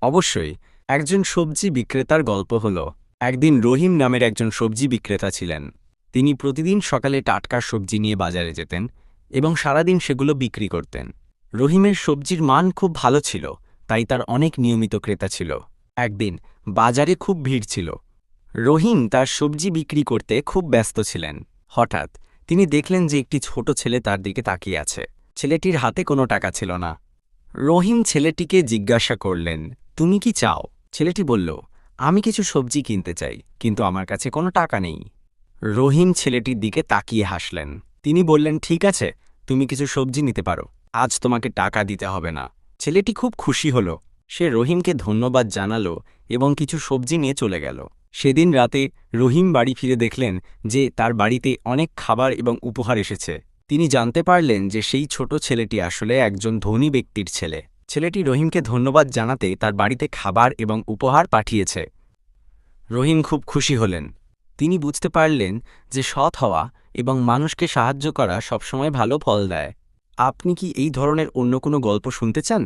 অবশ্যই। একজন সবজি বিক্রেতার গল্প হল। একদিন রহিম নামের একজন সবজি বিক্রেতা ছিলেন। তিনি প্রতিদিন সকালে টাটকা সবজি নিয়ে বাজারে যেতেন এবং সারাদিন সেগুলো বিক্রি করতেন। রহিমের সবজির মান খুব ভালো ছিল, তাই তার অনেক নিয়মিত ক্রেতা ছিল। একদিন বাজারে খুব ভিড় ছিল। রহিম তার সবজি বিক্রি করতে খুব ব্যস্ত ছিলেন। হঠাৎ তিনি দেখলেন যে একটি ছোট ছেলে তার দিকে তাকিয়ে আছে। ছেলেটির হাতে কোনো টাকা ছিল না। রহিম ছেলেটিকে জিজ্ঞাসা করলেন, তুমি কি চাও? ছেলেটি বলল, আমি কিছু সবজি কিনতে চাই, কিন্তু আমার কাছে কোনো টাকা নেই। রহিম ছেলেটির দিকে তাকিয়ে হাসলেন। তিনি বললেন, ঠিক আছে, তুমি কিছু সবজি নিতে পারো, আজ তোমাকে টাকা দিতে হবে না। ছেলেটি খুব খুশি হল। সে রহিমকে ধন্যবাদ জানালো এবং কিছু সবজি নিয়ে চলে গেল। সেদিন রাতে রহিম বাড়ি ফিরে দেখলেন যে তার বাড়িতে অনেক খাবার এবং উপহার এসেছে। তিনি জানতে পারলেন যে সেই ছোট ছেলেটি আসলে একজন ধনী ব্যক্তির ছেলে। ছেলেটি রহিমকে ধন্যবাদ জানাতে তার বাড়িতে খাবার এবং উপহার পাঠিয়েছে। রহিম খুব খুশি হলেন। তিনি বুঝতে পারলেন যে সৎ হওয়া এবং মানুষকে সাহায্য করা সবসময় ভালো ফল দেয়। আপনি কি এই ধরনের অন্য কোনো গল্প শুনতে চান?